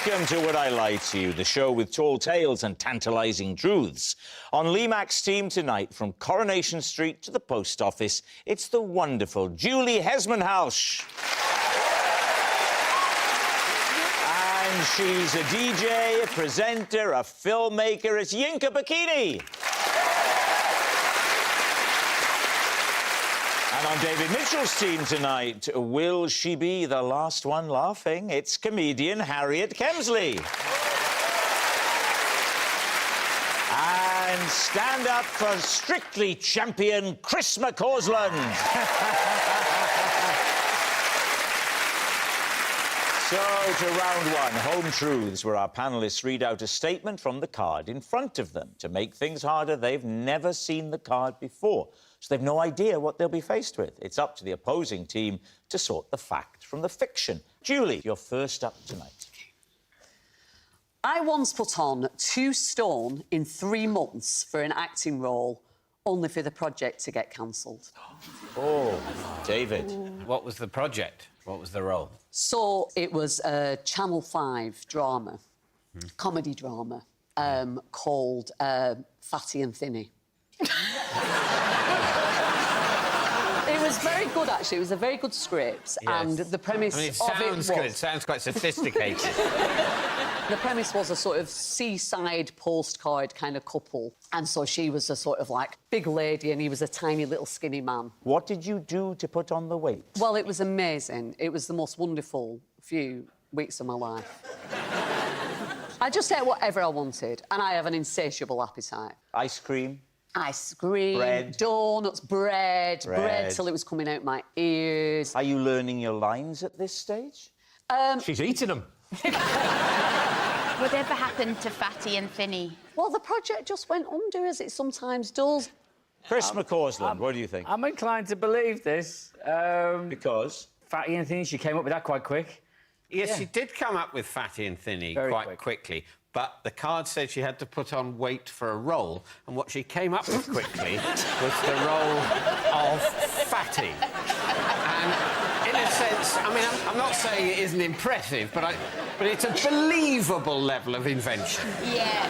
Welcome to Would I Lie to You, the show with tall tales and tantalising truths. On Lee Mack's team tonight, from Coronation Street to the post office, it's the wonderful Julie Hesmanhausch. And she's a DJ, a presenter, a filmmaker. It's Yinka Bikini. And on David Mitchell's team tonight, will she be the last one laughing? It's comedian Harriet Kemsley. And stand up for Strictly champion Chris McCausland. So, to round one, Home Truths, where our panellists read out a statement from the card in front of them. To make things harder, they've never seen the card before, so they've no idea what they'll be faced with. It's up to the opposing team to sort the fact from the fiction. Julie, you're first up tonight. I once put on 2 stone in 3 months for an acting role, only for the project to get cancelled. Oh, David. What was the project? What was the role? So it was a Channel 5 drama, comedy drama, called Fatty and Thinny. It was very good, actually. It was a very good script, Yes. and the premise I mean, it of sounds it was... good. It sounds quite sophisticated. The premise was a sort of seaside postcard kind of couple, and so she was a sort of, like, big lady and he was a tiny little skinny man. What did you do to put on the weight? Well, it was amazing. It was the most wonderful few weeks of my life. I just ate whatever I wanted, and I have an insatiable appetite. Ice cream? Ice cream, Bread. donuts, bread till it was coming out my ears. Are you learning your lines at this stage? She's eating them. Whatever happened to Fatty and Thinny? Well, the project just went under, as it sometimes does. Chris McCausland, what do you think? I'm inclined to believe this. Because? Fatty and Thinny, she came up with that quite quick. Yes, she did come up with Fatty and Thinny Very quite quickly, but the card said she had to put on weight for a role, and what she came up with quickly was the role of Fatty. And in a sense, I mean, I'm not saying it isn't impressive, but it's a believable level of invention. Yeah,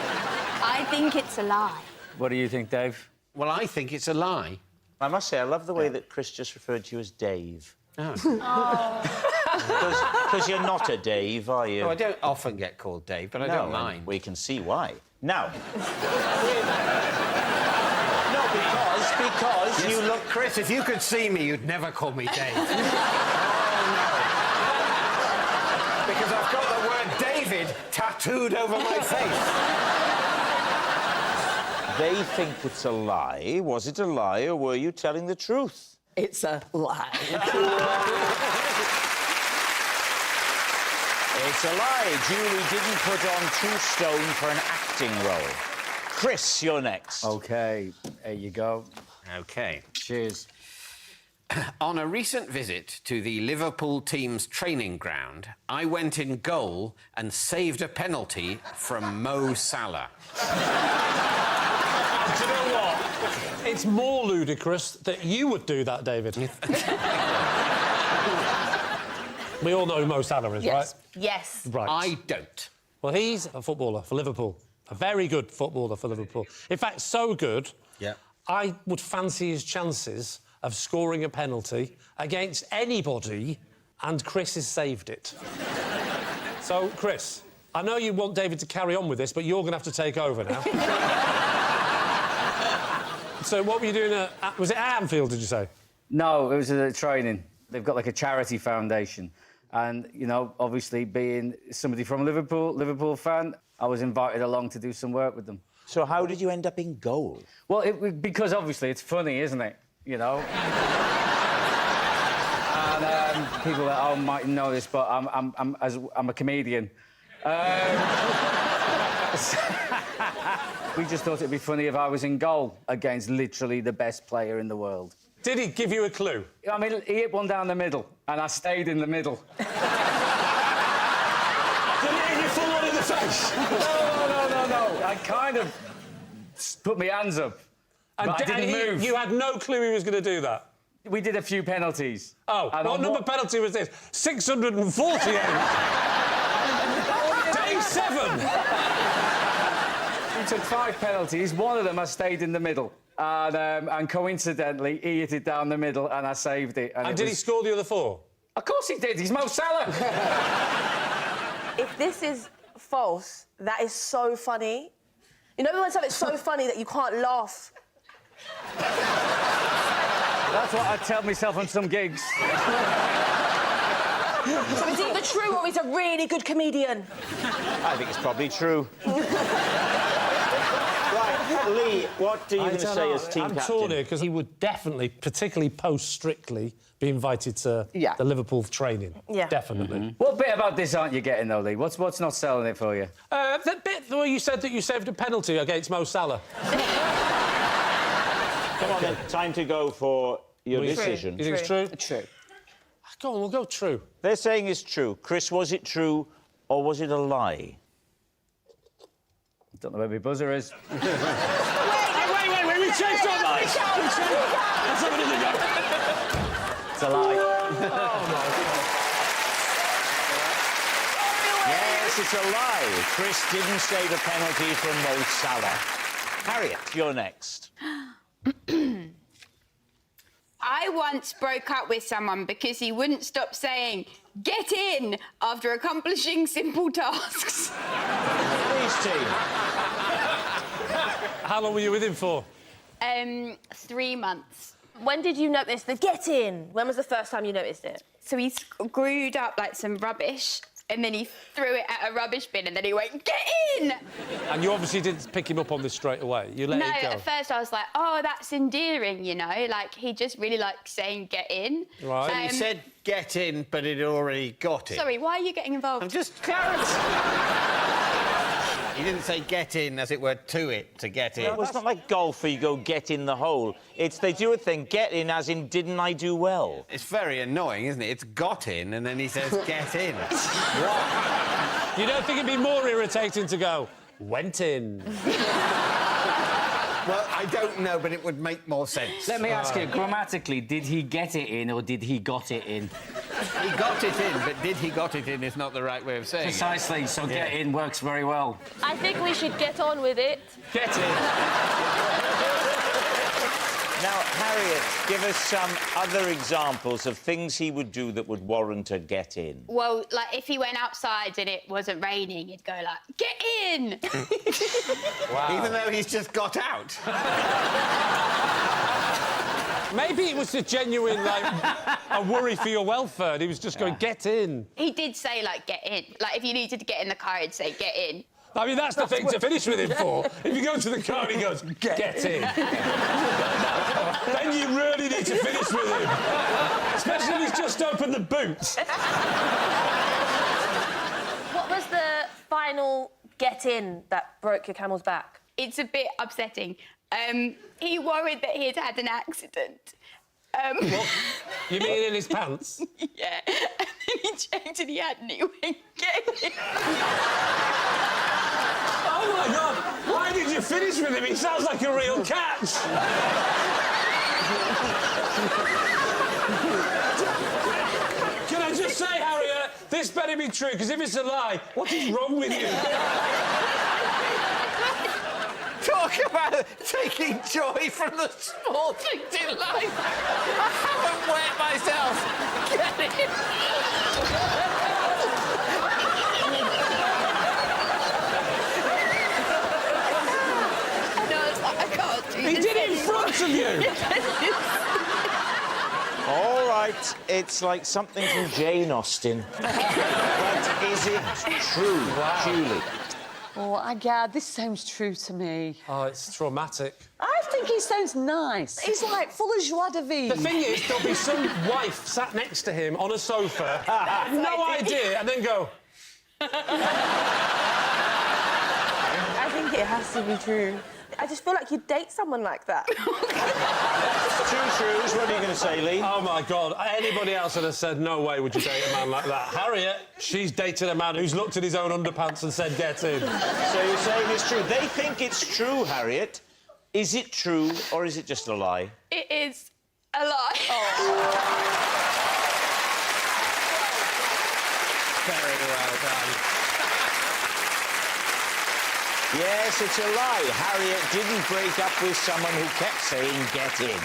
I think it's a lie. What do you think, Dave? Well, I think it's a lie. I must say, I love the way that Chris just referred to you as Dave. Oh. Because you're not a Dave, are you? Oh, I don't often get called Dave, but I don't mind. We can see why. Now... Because Yes. you look... Chris, if you could see me, you'd never call me Dave. Because I've got the word David tattooed over my face. They think it's a lie. Was it a lie, or were you telling the truth? It's a lie. It's a lie. Julie didn't put on 2 stone for an acting role. Chris, you're next. OK, there you go. OK. Cheers. On a recent visit to the Liverpool team's training ground, I went in goal and saved a penalty from Mo Salah. Do you know what? It's more ludicrous that you would do that, David. We all know who Mo Salah is, Yes. right? Yes. Right. I don't. Well, he's a footballer for Liverpool. A very good footballer for Liverpool. In fact, so good, Yeah. I would fancy his chances of scoring a penalty against anybody, and Chris has saved it. So, Chris, I know you want David to carry on with this, but you're going to have to take over now. So what were you doing at... Was it at Anfield, did you say? No, it was a training. They've got, like, a charity foundation. And, you know, obviously, being somebody from Liverpool fan, I was invited along to do some work with them. So how did you end up in goal? Well, because, obviously, it's funny, isn't it? You know? And people at home might know this, but I'm a comedian. We just thought it'd be funny if I was in goal against literally the best player in the world. Did he give you a clue? I mean, he hit one down the middle, and I stayed in the middle. Did he hit you full on in the face? No. I kind of put my hands up, but I didn't move. You had no clue he was going to do that? We did a few penalties. Oh, what number penalty was this? 648. 7! He took 5 penalties. One of them I stayed in the middle. And coincidentally, he hit it down the middle and I saved it. And did he score the other 4? Of course he did. He's Mo Salah. If this is false, that is so funny. You know when something's so funny that you can't laugh? That's what I tell myself on some gigs. So it's either true or he's a really good comedian. I think it's probably true. Right, Lee, what are you going to say as team captain? I'm torn here because he would definitely, particularly post-Strictly, be invited to the Liverpool training. Yeah. Definitely. What bit about this aren't you getting, though, Lee? What's not selling it for you? The bit where you said that you saved a penalty against Mo Salah. Come on, then. Time to go for your decision. You think it's true? True. Go on, we'll go true. They're saying it's true. Chris, was it true or was it a lie? Don't know where my buzzer is. Wait, we changed our minds! Let's have another go. It's a lie. Yes, it's a lie. Chris didn't save a penalty from Mo Salah. Harriet, you're next. I once broke up with someone because he wouldn't stop saying, "Get in," after accomplishing simple tasks. Please, team. How long were you with him for? 3 months. When did you notice the get in? When was the first time you noticed it? So he screwed up like some rubbish, and then he threw it at a rubbish bin, and then he went, "Get in!" And you obviously didn't pick him up on this straight away. You let No, it go. at first I was like, "Oh, that's endearing," you know, like he just really likes saying "get in." Right. He said get in, but he'd already got it. Sorry, why are you getting involved? I'm just clarifying. He didn't say get in, as it were, to it, to get in. Well, it's not like golf where you go get in the hole. It's they do a thing, get in as in didn't I do well? It's very annoying, isn't it? It's got in, and then he says get in. You don't think it'd be more irritating to go, went in? Well, I don't know, but it would make more sense. Let me ask you, grammatically, did he get it in or did he got it in? He got it in, but did he got it in is not the right way of saying it. Precisely, so get in works very well. I think we should get on with it. Get in. Now, Harriet, give us some other examples of things he would do that would warrant a get in. Well, like if he went outside and it wasn't raining, he'd go like, "Get in!" Wow. Even though he's just got out. Maybe it was a genuine, like, a worry for your welfare. And he was just going, get in. He did say like "get in." Like if you needed to get in the car, he'd say "get in." I mean, that's the thing to finish with him for. If you go to the car and he goes, get in. Then you really need to finish with him. Especially if he's just opened the boot. What was the final get in that broke your camel's back? It's a bit upsetting. He worried that he'd had an accident. You mean in his pants? Yeah. And then he checked and he hadn't. He went, "Get in." Oh, my God. Why did you finish with him? He sounds like a real catch. Can I just say, Harriet, this better be true, because if it's a lie, what is wrong with you? Talk about taking joy from the sporting delight. I haven't wet myself. Get it? No, it's like, I can't do He this did it in anymore. front of you. All right, it's like something from Jane Austen. But is it true, Julie? Oh, Gad, this sounds true to me. Oh, it's traumatic. I think he sounds nice. He's like full of joie de vivre. The thing is, there'll be some wife sat next to him on a sofa, no idea, and then go... I think it has to be true. I just feel like you'd date someone like that. Two truths. What are you going to say, Lee? Oh, my God. Anybody else would have said, no way would you date a man like that. Harriet, she's dated a man who's looked at his own underpants and said, get in. So you're saying it's true. They think it's true, Harriet. Is it true or is it just a lie? It is a lie. Very well done. Yes, it's a lie. Harriet didn't break up with someone who kept saying, get in.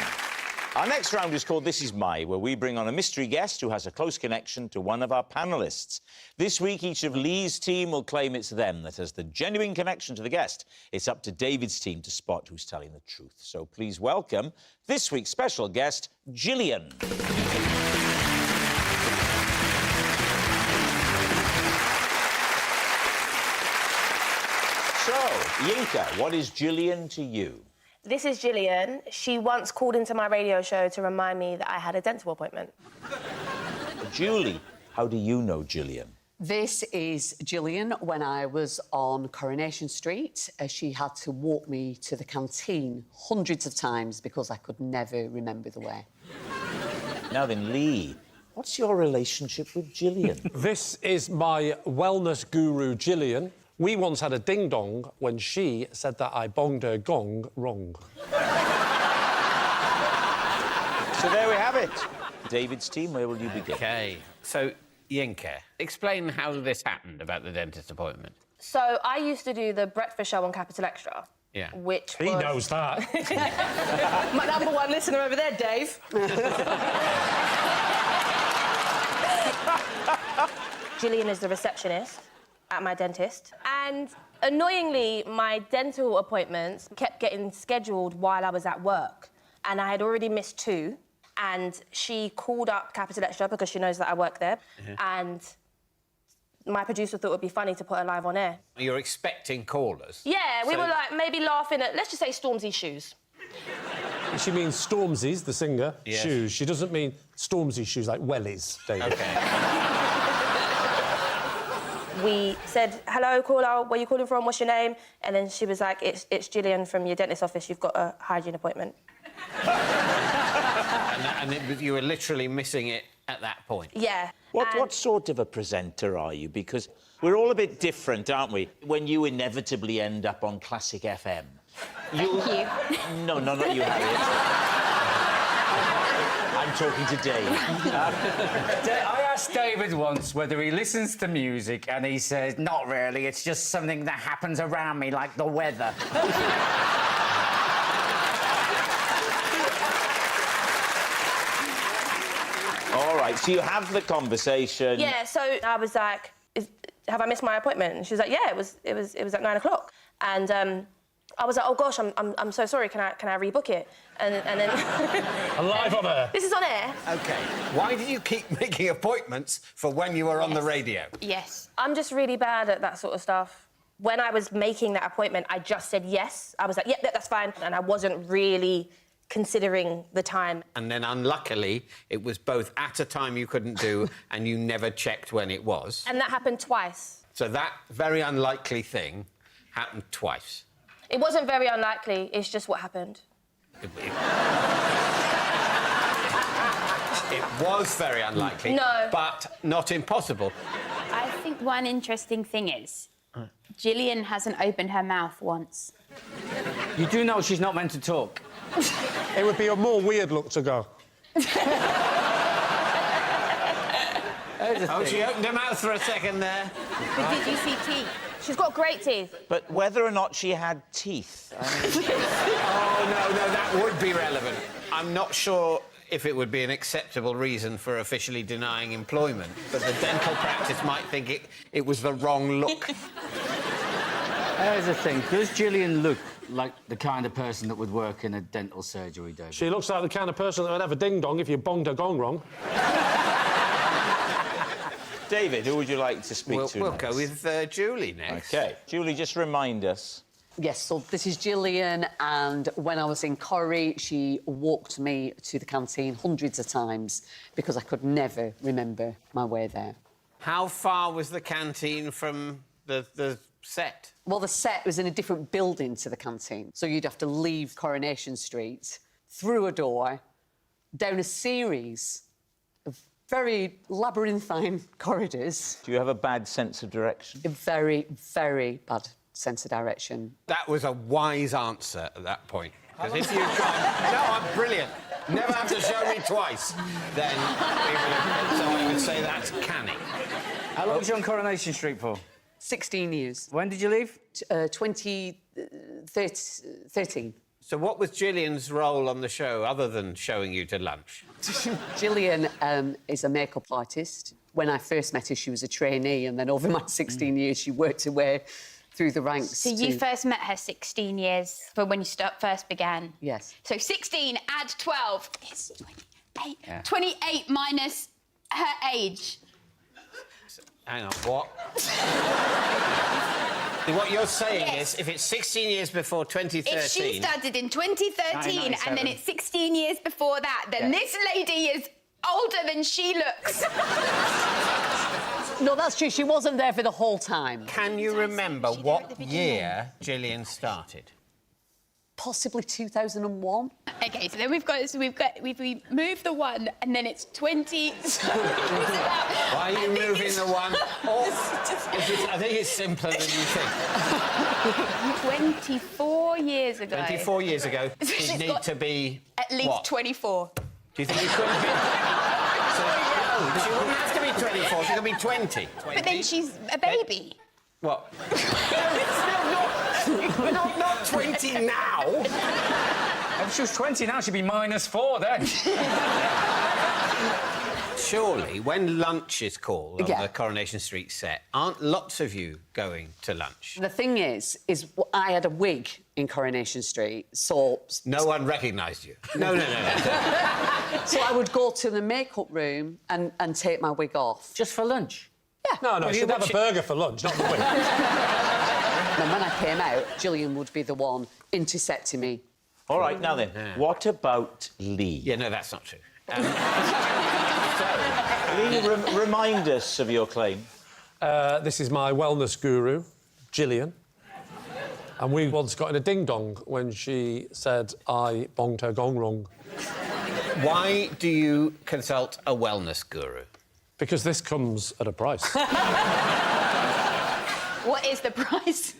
Our next round is called This Is My, where we bring on a mystery guest who has a close connection to one of our panellists. This week, each of Lee's team will claim it's them that has the genuine connection to the guest. It's up to David's team to spot who's telling the truth. So please welcome this week's special guest, Gillian. So, Yinka, what is Gillian to you? This is Gillian. She once called into my radio show to remind me that I had a dental appointment. Julie, how do you know Gillian? This is Gillian when I was on Coronation Street. She had to walk me to the canteen hundreds of times because I could never remember the way. Now then, Lee, what's your relationship with Gillian? This is my wellness guru, Gillian. We once had a ding-dong when she said that I bonged her gong wrong. So there we have it. David's team, where will you begin? OK, so, Yinka, explain how this happened about the dentist appointment. So I used to do the breakfast show on Capital Extra. Yeah. Which He was... knows that. My #1 listener over there, Dave. Gillian is the receptionist at my dentist. And annoyingly, my dental appointments kept getting scheduled while I was at work. And I had already missed 2. And she called up Capital Extra because she knows that I work there. And my producer thought it would be funny to put her live on air. You're expecting callers? Yeah, we were like maybe laughing at, let's just say, Stormzy's shoes. She means Stormzy's, the singer, Yes. shoes. She doesn't mean Stormzy shoes like wellies, David. OK. We said, hello, caller, where are you calling from? What's your name? And then she was like, it's Gillian from your dentist office. You've got a hygiene appointment. You were literally missing it at that point? Yeah. What sort of a presenter are you? Because we're all a bit different, aren't we? When you inevitably end up on Classic FM. Thank you. No, not you, Harriet. I'm talking to Dave. I asked David once whether he listens to music, and he says, not really, it's just something that happens around me, like the weather. All right, so you have the conversation. Yeah, so I was like, have I missed my appointment? And she was like, yeah, it was at 9 o'clock. And I was like, oh gosh, I'm so sorry. Can I rebook it? And then Live on air. this is on air. OK. Why did you keep making appointments for when you were on the radio? Yes. I'm just really bad at that sort of stuff. When I was making that appointment, I just said yes. I was like, yeah, that's fine. And I wasn't really considering the time. And then, unluckily, it was both at a time you couldn't do and you never checked when it was. And that happened twice. So that very unlikely thing happened twice. It wasn't very unlikely, it's just what happened. It was very unlikely. No. But not impossible. I think one interesting thing is Gillian hasn't opened her mouth once. You do know she's not meant to talk. It would be a more weird look to go. Oh, she opened her mouth for a second there. But did you see teeth? She's got great teeth. But whether or not she had teeth... Oh, no, that would be relevant. I'm not sure if it would be an acceptable reason for officially denying employment, but the dental practice might think it was the wrong look. Here's the thing, does Gillian look like the kind of person that would work in a dental surgery, David? She looks like the kind of person that would have a ding-dong if you bonged her gong wrong. David, who would you like to speak to We'll next? go with Julie next. OK. Julie, just remind us. Yes, so this is Gillian, and when I was in Corrie, she walked me to the canteen hundreds of times because I could never remember my way there. How far was the canteen from the set? Well, the set was in a different building to the canteen, so you'd have to leave Coronation Street, through a door, down a series of very labyrinthine corridors. Do you have a bad sense of direction? A very, very bad sense of direction. That was a wise answer at that point. Because if you'd gone, no, I'm brilliant, never have to show me twice, then someone would say that's canny. How long was you on Coronation Street for? 16 years. When did you leave? 2013. So what was Gillian's role on the show other than showing you to lunch? Gillian is a makeup artist. When I first met her, she was a trainee, and then over my 16 years, she worked her way through the ranks. So you first met her 16 years from when you first began? Yes. So 16 add 12 is 28. Yeah. 28 minus her age. Hang on, what? What you're saying is, if it's 16 years before 2013... If she started in 2013 and then it's 16 years before that, then this lady is older than she looks. No, that's true. She wasn't there for the whole time. Can you remember what year Gillian started? Possibly 2001. Okay, so then we move the one, and then it's 20. Why are you moving the one? I think it's simpler than you think. 24 years ago. 24 years ago, she'd need to be... At least what? 24. Do you think it could have been... So, no, she wouldn't have to be 24, she could be 20. But then she's a baby. What? not 20 now. If she was 20 now, she'd be -4 then. Surely, when lunch is called on Yeah. the Coronation Street set, aren't lots of you going to lunch? The thing is I had a wig in Coronation Street, so... No one recognised you? No. So I would go to the makeup room and take my wig off. Just for lunch? No, she'd have a burger for lunch, not the wig. And when I came out, Gillian would be the one intercepting me. All right, now then, what about Lee? Yeah, no, that's not true. Lee, remind us of your claim. This is my wellness guru, Gillian. And we once got in a ding-dong when she said I bonged her gong wrong. Why do you consult a wellness guru? Because this comes at a price. What is the price?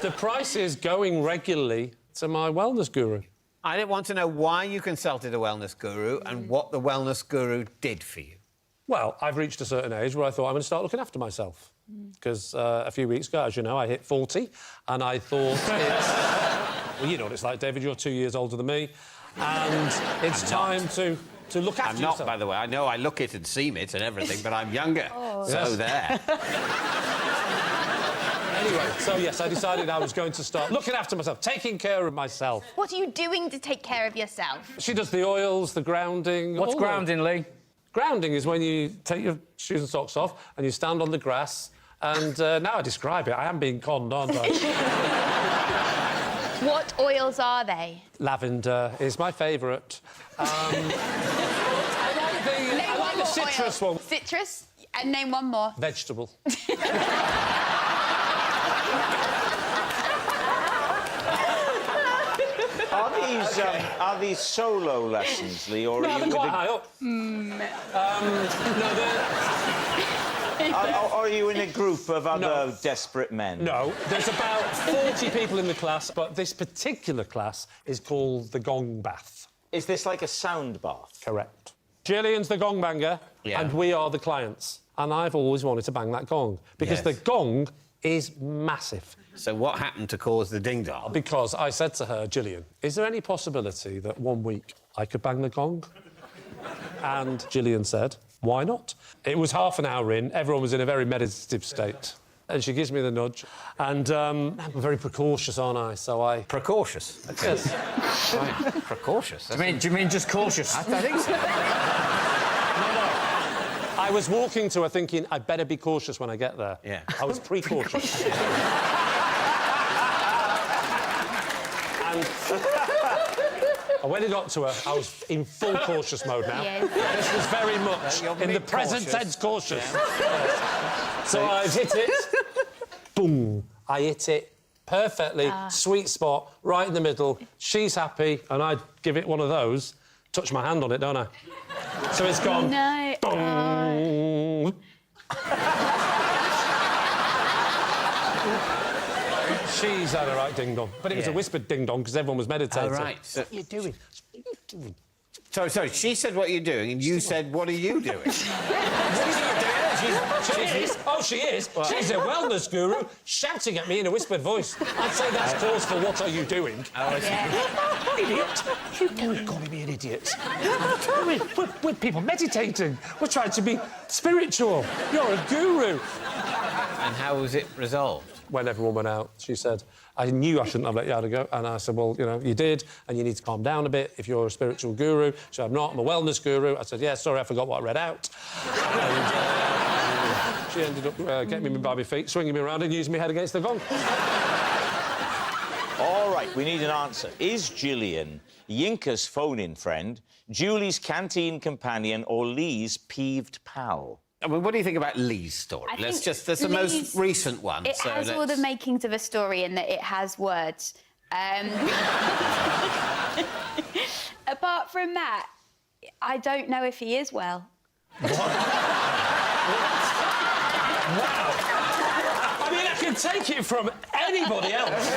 The price is going regularly to my wellness guru. I want to know why you consulted a wellness guru and what the wellness guru did for you. Well, I've reached a certain age where I thought I'm going to start looking after myself. Because a few weeks ago, as you know, I hit 40, and I thought it's... Well, you know what it's like, David, you're 2 years older than me, and it's time to look after yourself. I'm not, by the way. I know I look it and seem it and everything, but I'm younger. So there. Anyway, so yes, I decided I was going to start looking after myself, taking care of myself. What are you doing to take care of yourself? She does the oils, the grounding... What's all grounding, Lee? Grounding is when you take your shoes and socks off and you stand on the grass, and now I describe it, I am being conned, aren't I? What oils are they? Lavender is my favourite. I like the citrus one. Citrus? And name one more. Vegetable. Are these solo lessons, Lee, or No, are they're you quite high up. are you in a group of other desperate men? No, there's about 40 people in the class, but this particular class is called the Gong Bath. Is this like a sound bath? Correct. Gillian's the gong banger, and we are the clients. And I've always wanted to bang that gong, because the gong is massive. So what happened to cause the ding-dong? Because I said to her, Gillian, is there any possibility that 1 week I could bang the gong? And Gillian said, why not? It was half an hour in, everyone was in a very meditative state. And she gives me the nudge, and I'm very precautious, aren't I? So I... Precautious? Yes. Right. Precautious? Do you mean just cautious? I think so. I was walking to her thinking, I better be cautious when I get there. Yeah. I was precautious. And when I got to her, I was in full cautious mode now. Yes. This was very much in the present tense cautious. Yes. So I hit it. Boom. I hit it perfectly, sweet spot, right in the middle. She's happy, and I give it one of those. Touch my hand on it, don't I? So it's gone. No. Boom. She's had a right ding-dong. But it was a whispered ding-dong because everyone was meditating. Oh, right. So... What are you doing? Sorry, she said what you're doing, and you said, what are you doing? She is. Oh, she is. What? She's a wellness guru shouting at me in a whispered voice. I'd say that's cause for what are you doing? Idiot. You don't call me an idiot. We're people meditating. We're trying to be spiritual. You're a guru. And how was it resolved? When everyone went out, she said, I knew I shouldn't have let you out go. And I said, well, you know, you did, and you need to calm down a bit if you're a spiritual guru. She said, I'm not, I'm a wellness guru. I said, yeah, sorry, I forgot what I read out. And she ended up getting me by my feet, swinging me around and using my head against the gong. All right, we need an answer. Is Gillian Yinka's phone-in friend, Julie's canteen companion, or Lee's peeved pal? I mean, what do you think about Lee's story? That's the most recent one. It has all the makings of a story in that it has words. Apart from that, I don't know if he is well. Wow. I mean, I can take it from anybody else.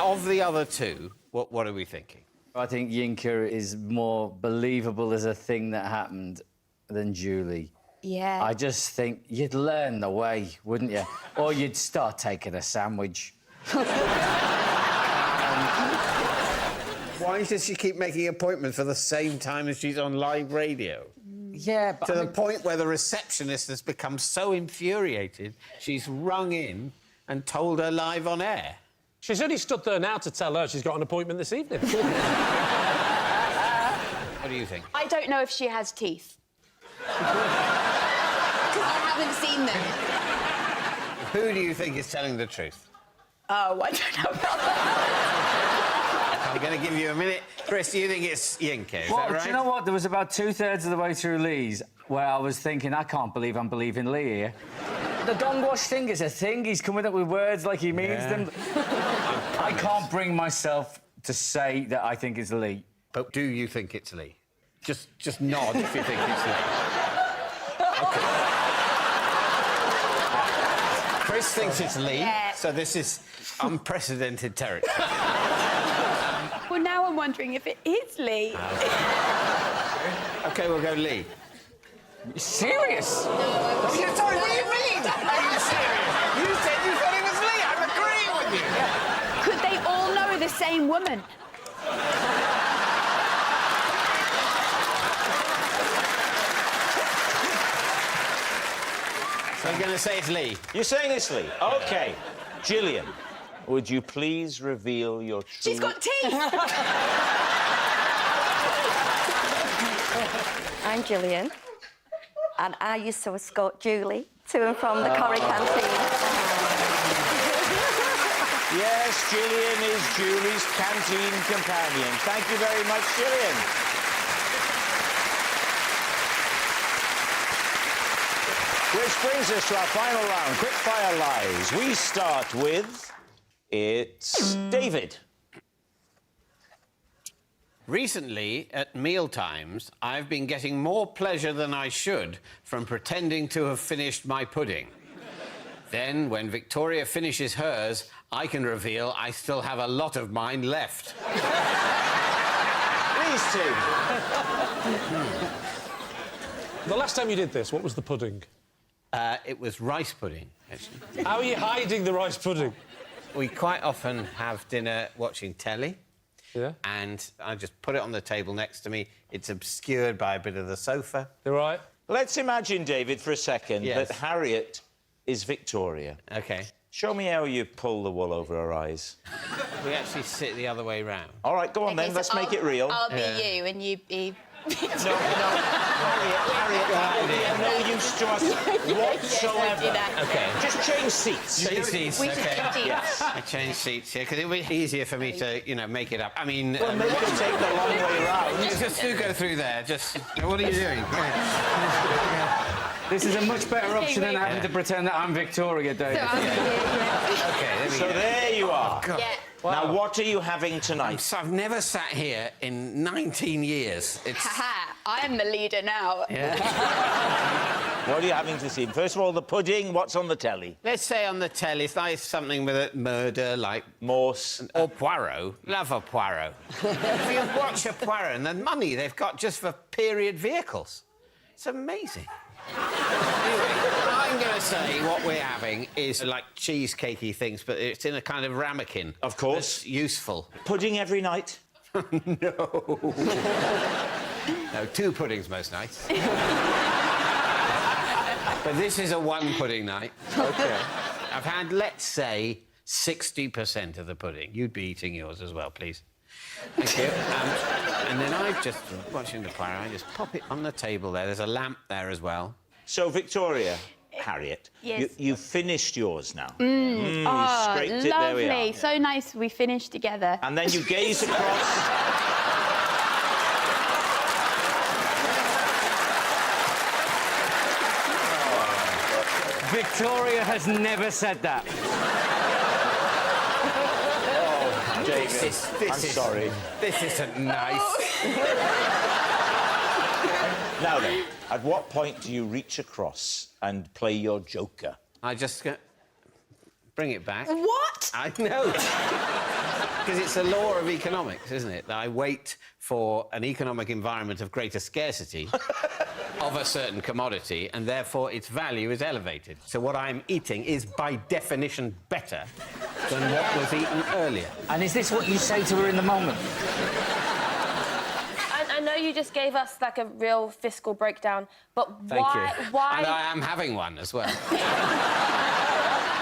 Of the other two, what are we thinking? I think Yinka is more believable as a thing that happened than Julie. Yeah. I just think you'd learn the way, wouldn't you? Or you'd start taking a sandwich. Why does she keep making appointments for the same time as she's on live radio? Yeah, but... To the point where the receptionist has become so infuriated, she's rung in and told her live on air. She's only stood there now to tell her she's got an appointment this evening. What do you think? I don't know if she has teeth. Because I haven't seen them. Who do you think is telling the truth? Oh, I don't know about that. I'm going to give you a minute. Chris, do you think it's Yinka? Is that right? Do you know what? There was about two-thirds of the way through Lee's where I was thinking, I can't believe I'm believing Lee here. The gong wash thing is a thing. He's coming up with words like he means them. I can't bring myself to say that I think it's Lee. But do you think it's Lee? Just nod if you think it's Lee. OK. Chris thinks it's Lee, so this is unprecedented territory. Well, now I'm wondering if it is Lee. OK, we'll go Lee. Serious? Sorry, what do you mean? Are you serious? You said you thought it was Lee. I'm agreeing with you. Could they all know the same woman? So you're going to say it's Lee? You're saying it's Lee? OK. Gillian, would you please reveal your true... She's got teeth! I'm Gillian, and I used to escort Julie to and from the Corrie canteen. Yes, Gillian is Julie's canteen companion. Thank you very much, Gillian. Which brings us to our final round, quick-fire lies. We start with... It's David. Recently, at mealtimes, I've been getting more pleasure than I should from pretending to have finished my pudding. Then, when Victoria finishes hers, I can reveal I still have a lot of mine left. These two. The last time you did this, what was the pudding? It was rice pudding, actually. How are you hiding the rice pudding? We quite often have dinner watching telly. Yeah? And I just put it on the table next to me. It's obscured by a bit of the sofa. You all right? Let's imagine, David, for a second, Yes. that Harriet is Victoria. OK. Show me how you pull the wool over her eyes. We actually sit the other way round. All right, go on then, let's make it real. I'll be you and you be... Harriet, that will be of no use to us whatsoever. OK. Just change seats. Change seats, We should OK. change seats. Yes. I changed seats here, because it would be easier for me to, you know, make it up. I mean... Well, maybe we'll take the long way round. Just do go through there. Just... What are you doing? This is a much better option than having to pretend that I'm Victoria, David. So I'm here, OK, So there you are. yeah. Now, what are you having tonight? So I've never sat here in 19 years. It's... Haha, I'm the leader now. What are you having to see? First of all, the pudding. What's on the telly? Let's say on the telly, it's like something with a murder, like... Morse. Or Poirot. Love a Poirot. If you watch a Poirot and the money they've got just for period vehicles, it's amazing. Anyway, I'm going to say what we're having is like cheesecakey things, but it's in a kind of ramekin. Of course. That's useful. Pudding every night? No. No, 2 puddings most nights. But this is a 1 pudding night. OK. I've had, let's say, 60% of the pudding. You'd be eating yours as well, please. Thank you. And then I just, watching the Poirot, I just pop it on the table there. There's a lamp there as well. So, Victoria, Harriet, Yes. you finished yours now. Oh, you scraped it, there we lovely. are. So nice we finished together. And then you gaze across... Victoria has never said that. David, I'm sorry. This isn't nice. Now then, at what point do you reach across and play your joker? I just go... Bring it back. What? I know. Because it's a law of economics, isn't it? That I wait for an economic environment of greater scarcity of a certain commodity, and therefore its value is elevated. So what I'm eating is, by definition, better than what was eaten earlier. And is this what you say to her in the moment? I know you just gave us, like, a real fiscal breakdown, but Thank why... you. Why... And I am having one as well.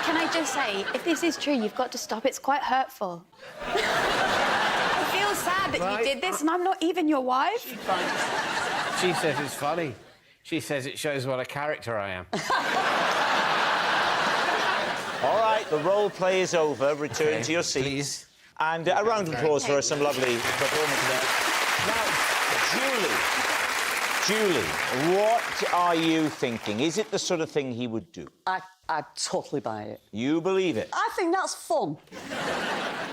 Can I just say, if this is true, you've got to stop. It's quite hurtful. I feel sad that you did this and I'm not even your wife. She says it's funny. She says it shows what a character I am. All right, the role play is over. Return to your seat. Please. And a round of applause for some lovely performance there. Now, Julie, what are you thinking? Is it the sort of thing he would do? I totally buy it. You believe it? I think that's fun.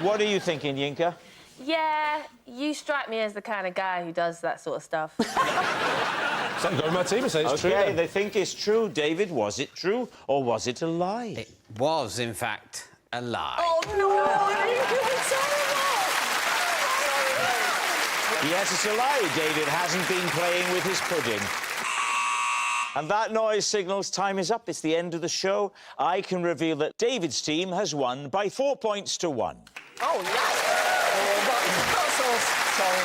What are you thinking, Yinka? Yeah, you strike me as the kind of guy who does that sort of stuff. So I'm going with my team and say it's true. OK, then. they think it's true. David, was it true or was it a lie? It was, in fact, a lie. Oh, no! It's terrible! Yes, it's a lie. David hasn't been playing with his pudding. And that noise signals time is up. It's the end of the show. I can reveal that David's team has won by 4 points to 1. Oh, yes! That's so sorry.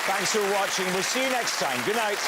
Thanks for watching. We'll see you next time. Good night.